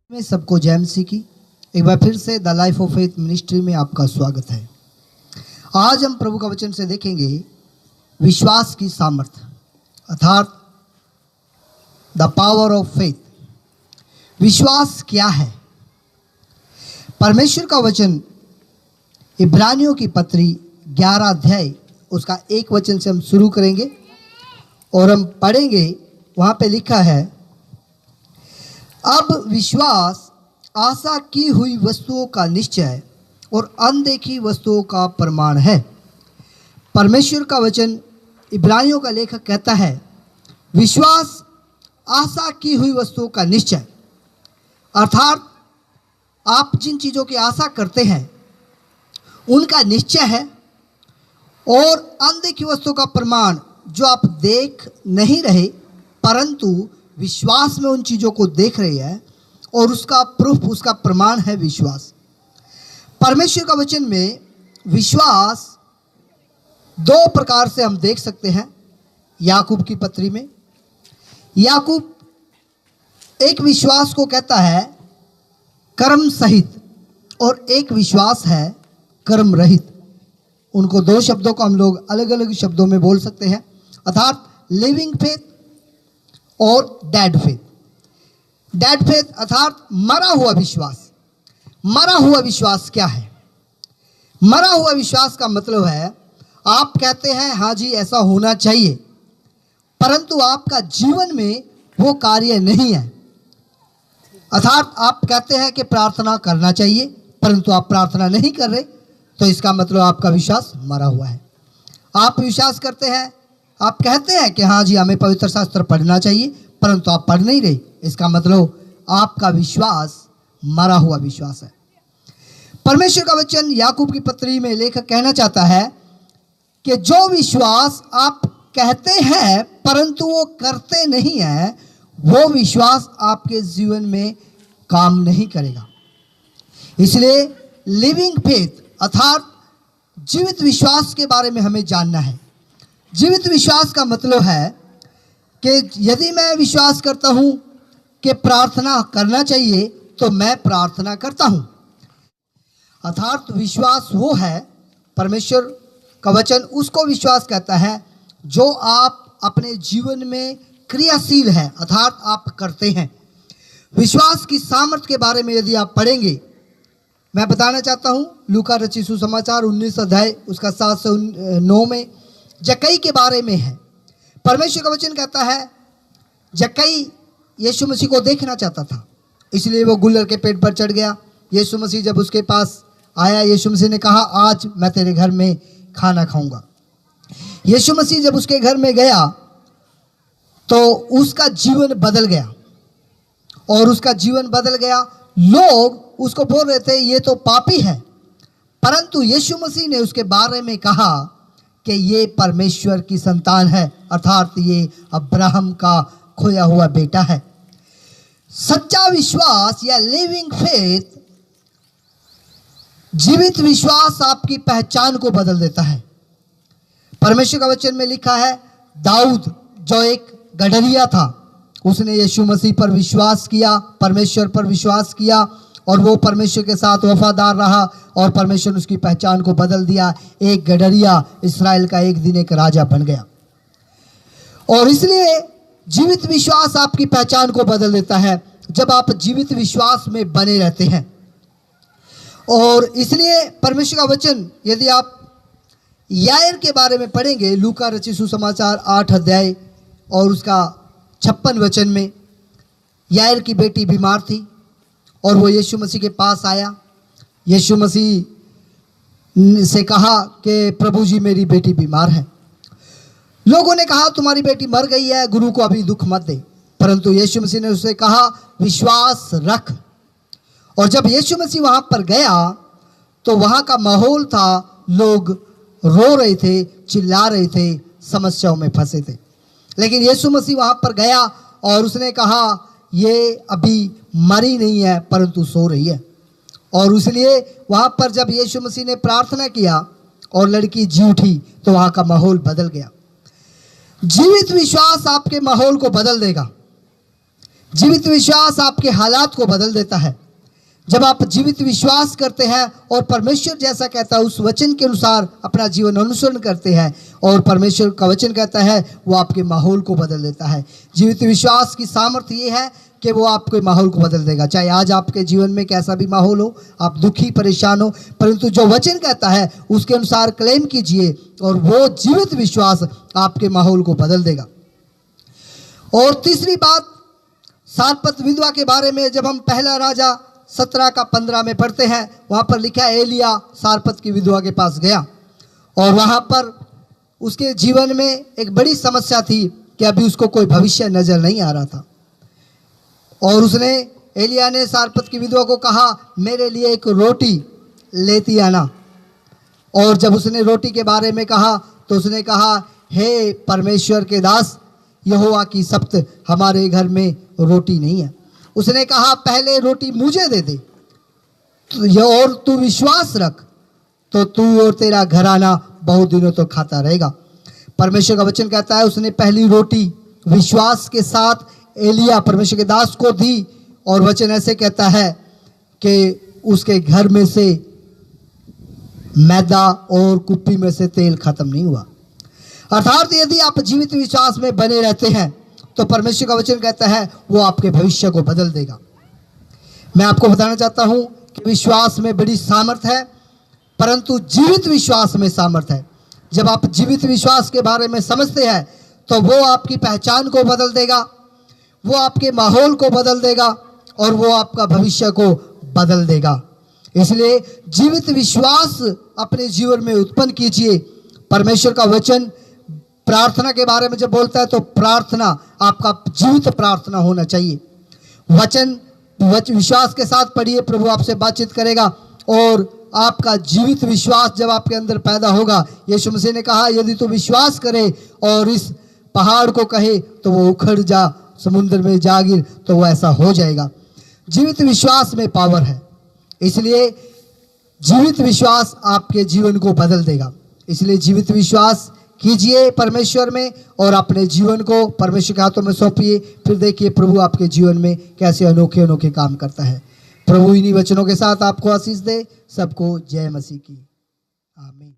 में सबको जय मसीह की एक बार फिर से the life of faith ministry में आपका स्वागत है। आज हम प्रभु का वचन से देखेंगे विश्वास की सामर्थ्य अर्थात द पावर ऑफ फेथ। विश्वास क्या है? परमेश्वर का वचन इब्रानियों की पत्री 11 अध्याय उसका 1 वचन से हम शुरू करेंगे और हम पढ़ेंगे। वहाँ पे लिखा है, अब विश्वास आशा की हुई वस्तुओं का निश्चय और अनदेखी वस्तुओं का प्रमाण है। परमेश्वर का वचन इब्रानियों का लेखक कहता है, विश्वास आशा की हुई वस्तुओं का निश्चय अर्थात आप जिन चीज़ों की आशा करते हैं उनका निश्चय है, और अनदेखी वस्तुओं का प्रमाण जो आप देख नहीं रहे परंतु विश्वास में उन चीज़ों को देख रहे हैं और उसका प्रूफ, उसका प्रमाण है विश्वास। परमेश्वर का वचन में विश्वास 2 प्रकार से हम देख सकते हैं। याकूब की पत्री में याकूब एक विश्वास को कहता है कर्म सहित और एक विश्वास है कर्म रहित। उनको 2 शब्दों को हम लोग अलग अलग शब्दों में बोल सकते हैं अर्थात लिविंग फेथ और डेड फेथ। डेड फेथ अर्थात मरा हुआ विश्वास। मरा हुआ विश्वास क्या है? मरा हुआ विश्वास का मतलब है आप कहते हैं हाँ जी ऐसा होना चाहिए, परंतु आपका जीवन में वो कार्य नहीं है। अर्थात आप कहते हैं कि प्रार्थना करना चाहिए परंतु आप प्रार्थना नहीं कर रहे, तो इसका मतलब आपका विश्वास मरा हुआ है। आप विश्वास करते हैं, आप कहते हैं कि हाँ जी हमें पवित्र शास्त्र पढ़ना चाहिए परंतु आप पढ़ नहीं रहे, इसका मतलब आपका विश्वास मरा हुआ विश्वास है। परमेश्वर का वचन याकूब की पत्री में लेखक कहना चाहता है कि जो विश्वास आप कहते हैं परंतु वो करते नहीं है, वो विश्वास आपके जीवन में काम नहीं करेगा। इसलिए लिविंग फेथ अर्थात जीवित विश्वास के बारे में हमें जानना है। जीवित विश्वास का मतलब है कि यदि मैं विश्वास करता हूं कि प्रार्थना करना चाहिए तो मैं प्रार्थना करता हूं। अर्थात विश्वास वो है, परमेश्वर का वचन उसको विश्वास कहता है जो आप अपने जीवन में क्रियाशील है अर्थात आप करते हैं। विश्वास की सामर्थ्य के बारे में यदि आप पढ़ेंगे, मैं बताना चाहता हूं लूका रचित सुसमाचार 19 अध्याय उसका 7 से 9 में जक्कई के बारे में है। परमेश्वर का वचन कहता है जक्कई यीशु मसीह को देखना चाहता था, इसलिए वो गुल्लर के पेड़ पर चढ़ गया। यीशु मसीह जब उसके पास आया, यीशु मसीह ने कहा आज मैं तेरे घर में खाना खाऊंगा। यीशु मसीह जब उसके घर में गया तो उसका जीवन बदल गया, और उसका जीवन बदल गया। लोग उसको बोल रहे थे ये तो पापी है, परंतु यीशु मसीह ने उसके बारे में कहा कि ये परमेश्वर की संतान है अर्थात ये अब्राहम का खोया हुआ बेटा है। सच्चा विश्वास या लिविंग फेथ, जीवित विश्वास आपकी पहचान को बदल देता है। परमेश्वर का वचन में लिखा है दाऊद जो एक गडरिया था, उसने यीशु मसीह पर विश्वास किया, परमेश्वर पर विश्वास किया, और वो परमेश्वर के साथ वफादार रहा और परमेश्वर ने उसकी पहचान को बदल दिया। एक गडरिया इस्राएल का एक दिन एक राजा बन गया। और इसलिए जीवित विश्वास आपकी पहचान को बदल देता है जब आप जीवित विश्वास में बने रहते हैं। और इसलिए परमेश्वर का वचन यदि आप यायर के बारे में पढ़ेंगे, लूका रचित सुसमाचार 8 अध्याय और उसका 56 वचन में, यायर की बेटी बीमार थी और वो यीशु मसीह के पास आया। यीशु मसीह से कहा कि प्रभु जी मेरी बेटी बीमार है। लोगों ने कहा तुम्हारी बेटी मर गई है, गुरु को अभी दुख मत दे, परंतु यीशु मसीह ने उससे कहा विश्वास रख। और जब यीशु मसीह वहाँ पर गया तो वहाँ का माहौल था, लोग रो रहे थे, चिल्ला रहे थे, समस्याओं में फंसे थे। लेकिन यीशु मसीह वहाँ पर गया और उसने कहा ये अभी मरी नहीं है परंतु सो रही है। और इसलिए वहाँ पर जब यीशु मसीह ने प्रार्थना किया और लड़की जी उठी तो वहाँ का माहौल बदल गया। जीवित विश्वास आपके माहौल को बदल देगा। जीवित विश्वास आपके हालात को बदल देता है। जब आप जीवित विश्वास करते हैं और परमेश्वर जैसा कहता है उस वचन के अनुसार अपना जीवन अनुसरण करते हैं, और परमेश्वर का वचन कहता है वो आपके माहौल को बदल देता है। जीवित विश्वास की सामर्थ्य ये है कि वो आपके माहौल को बदल देगा। चाहे आज आपके जीवन में कैसा भी माहौल हो, आप दुखी परेशान हो, परंतु जो वचन कहता है उसके अनुसार क्लेम कीजिए और वो जीवित विश्वास आपके माहौल को बदल देगा। और तीसरी बात, सारपत विधवा के बारे में जब हम पहला राजा 17 का 15 में पढ़ते हैं, वहाँ पर लिखा है एलिया सारपत की विधवा के पास गया और वहाँ पर उसके जीवन में एक बड़ी समस्या थी कि अभी उसको कोई भविष्य नजर नहीं आ रहा था। और उसने, एलिया ने सारपत की विधवा को कहा मेरे लिए एक रोटी लेती आना। और जब उसने रोटी के बारे में कहा तो उसने कहा हे परमेश्वर के दास, यहोवा की सब्त हमारे घर में रोटी नहीं है। उसने कहा पहले रोटी मुझे दे दे और तू विश्वास रख तो तू और तेरा घराना बहुत दिनों तो खाता रहेगा। परमेश्वर का वचन कहता है उसने पहली रोटी विश्वास के साथ एलिया परमेश्वर के दास को दी, और वचन ऐसे कहता है कि उसके घर में से मैदा और कुप्पी में से तेल खत्म नहीं हुआ। अर्थात यदि आप जीवित विश्वास में बने रहते हैं तो परमेश्वर का वचन कहता है वो आपके भविष्य को बदल देगा। मैं आपको बताना चाहता हूं कि विश्वास में बड़ी सामर्थ्य है, परंतु जीवित विश्वास में सामर्थ्य है। जब आप जीवित विश्वास के बारे में समझते हैं तो वो आपकी पहचान को बदल देगा, वो आपके माहौल को बदल देगा और वो आपका भविष्य को बदल देगा। इसलिए जीवित विश्वास अपने जीवन में उत्पन्न कीजिए। परमेश्वर का वचन प्रार्थना के बारे में जब बोलता है तो प्रार्थना आपका जीवित प्रार्थना होना चाहिए। वचन विश्वास के साथ पढ़िए, प्रभु आपसे बातचीत करेगा और आपका जीवित विश्वास जब आपके अंदर पैदा होगा, यीशु मसीह ने कहा यदि तू विश्वास करे और इस पहाड़ को कहे तो वो उखड़ जा, समुद्र में जा गिर, तो वो ऐसा हो जाएगा। जीवित विश्वास में पावर है, इसलिए जीवित विश्वास आपके जीवन को बदल देगा। इसलिए जीवित विश्वास कीजिए परमेश्वर में और अपने जीवन को परमेश्वर के हाथों में सौंपिए। फिर देखिए प्रभु आपके जीवन में कैसे अनोखे अनोखे काम करता है। प्रभु इन्हीं वचनों के साथ आपको आशीष दे। सबको जय मसीह की। आमीन।